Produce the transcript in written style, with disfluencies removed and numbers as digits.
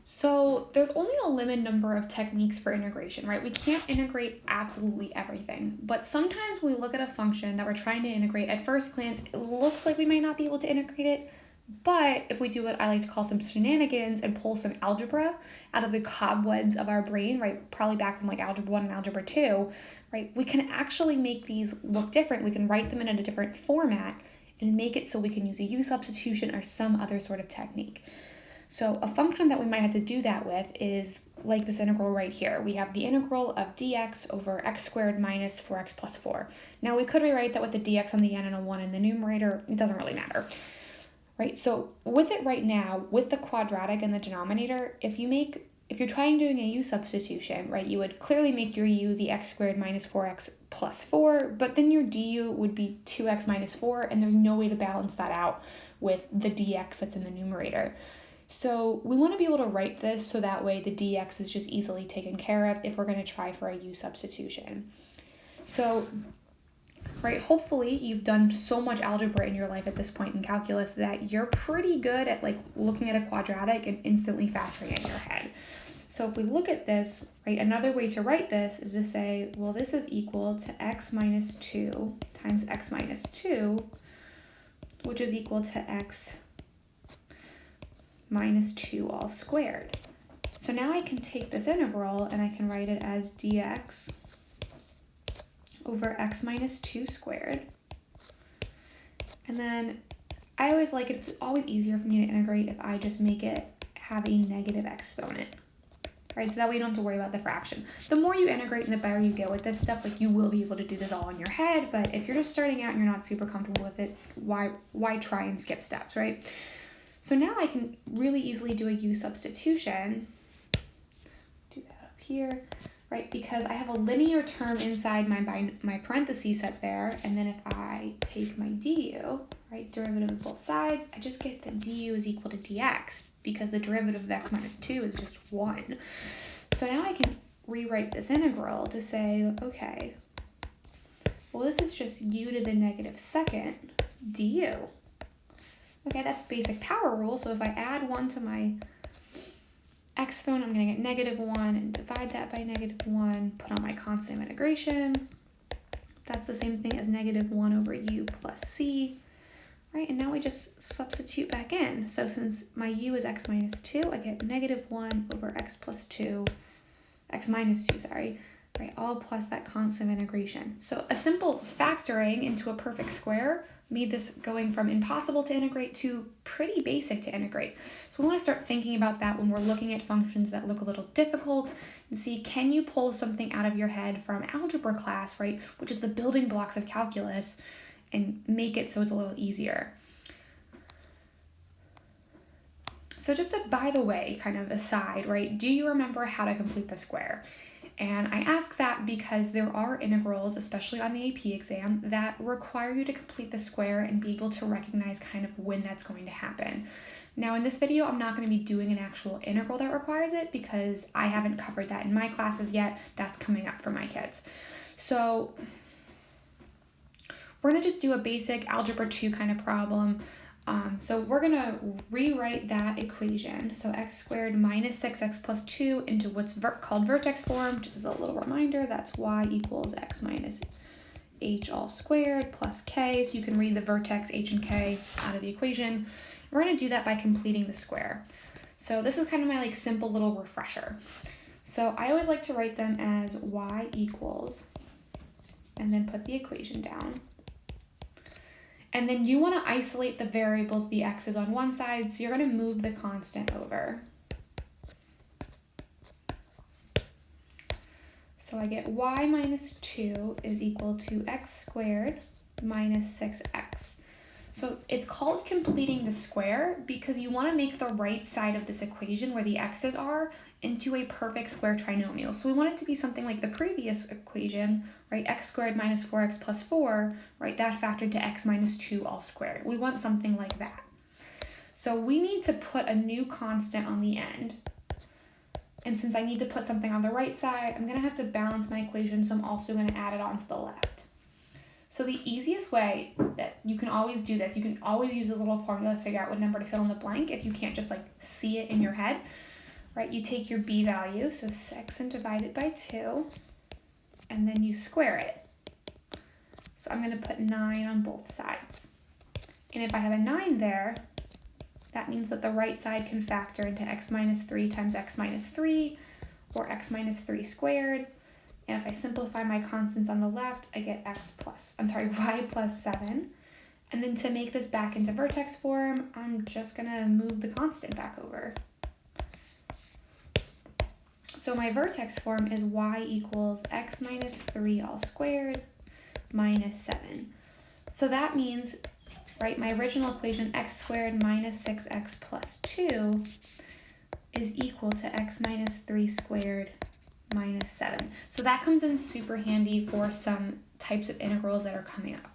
So there's only a limited number of techniques for integration, right? We can't integrate absolutely everything, but sometimes when we look at a function that we're trying to integrate, at first glance, it looks like we might not be able to integrate it, but if we do what I like to call some shenanigans and pull some algebra out of the cobwebs of our brain, right, probably back from like algebra 1 and algebra 2, right, we can actually make these look different. We can write them in a different format and make it so we can use a U substitution or some other sort of technique. So a function that we might have to do that with is like this integral right here. We have the integral of dx over x squared minus 4x plus 4. Now we could rewrite that with a dx on the end and a 1 in the numerator. It doesn't really matter, right? So with it right now, with the quadratic in the denominator, if you're trying doing a u substitution, right, you would clearly make your u the x squared minus 4x plus 4, but then your du would be 2x minus 4, and there's no way to balance that out with the dx that's in the numerator. So we want to be able to write this so that way the dx is just easily taken care of if we're going to try for a u substitution. So, right, hopefully you've done so much algebra in your life at this point in calculus that you're pretty good at like looking at a quadratic and instantly factoring it in your head. So if we look at this, right, another way to write this is to say, well, this is equal to x minus 2 times x minus 2, which is equal to x minus 2 all squared. So now I can take this integral and I can write it as dx over x minus 2 squared. And then I always like it, it's always easier for me to integrate if I just make it have a negative exponent, right? So that way you don't have to worry about the fraction. The more you integrate and the better you get with this stuff, like you will be able to do this all in your head, but if you're just starting out and you're not super comfortable with it, why try and skip steps, right? So now I can really easily do a u substitution. Do that up here, right? Because I have a linear term inside my parentheses set there, and then if I take my du, right, derivative of both sides, I just get that du is equal to dx because the derivative of x minus 2 is just 1. So now I can rewrite this integral to say, okay, well, this is just u to the negative second du. Okay, that's basic power rule. So if I add 1 to my exponent, I'm going to get negative 1 and divide that by negative 1, put on my constant of integration. That's the same thing as negative 1 over u plus c, right? And now we just substitute back in. So since my u is x minus 2, I get negative 1 over x minus 2, sorry, right? All plus that constant of integration. So a simple factoring into a perfect square made this going from impossible to integrate to pretty basic to integrate. So we want to start thinking about that when we're looking at functions that look a little difficult and see, can you pull something out of your head from algebra class, right, which is the building blocks of calculus, and make it so it's a little easier. So just a by the way kind of aside, right, do you remember how to complete the square? And I ask that because there are integrals, especially on the AP exam, that require you to complete the square and be able to recognize kind of when that's going to happen. Now in this video, I'm not going to be doing an actual integral that requires it because I haven't covered that in my classes yet. That's coming up for my kids. So we're going to just do a basic algebra 2 kind of problem. So we're going to rewrite that equation. So x squared minus 6x plus 2 into what's called vertex form. Just as a little reminder, that's y equals x minus h all squared plus k. So you can read the vertex h and k out of the equation. We're going to do that by completing the square. So this is kind of my like simple little refresher. So I always like to write them as y equals, and then put the equation down. And then you want to isolate the variables, the x's on one side, so you're going to move the constant over. So I get y minus 2 is equal to x squared minus 6x. So it's called completing the square because you want to make the right side of this equation where the x's are into a perfect square trinomial. So we want it to be something like the previous equation, right? X squared minus 4x plus 4, right? That factored to x minus 2 all squared. We want something like that. So we need to put a new constant on the end. And since I need to put something on the right side, I'm going to have to balance my equation, so I'm also going to add it on to the left. So the easiest way that you can always do this, you can always use a little formula to figure out what number to fill in the blank if you can't just like see it in your head. right? You take your b value, so 6 and divide it by 2, and then you square it. So I'm going to put 9 on both sides. And if I have a 9 there, that means that the right side can factor into x minus 3 times x minus 3, or x minus 3 squared. And if I simplify my constants on the left, I get y plus 7. And then to make this back into vertex form, I'm just going to move the constant back over. So my vertex form is y equals x minus 3 all squared minus 7. So that means, right, my original equation, x squared minus 6x plus 2 is equal to x minus 3 squared minus 7. So that comes in super handy for some types of integrals that are coming up.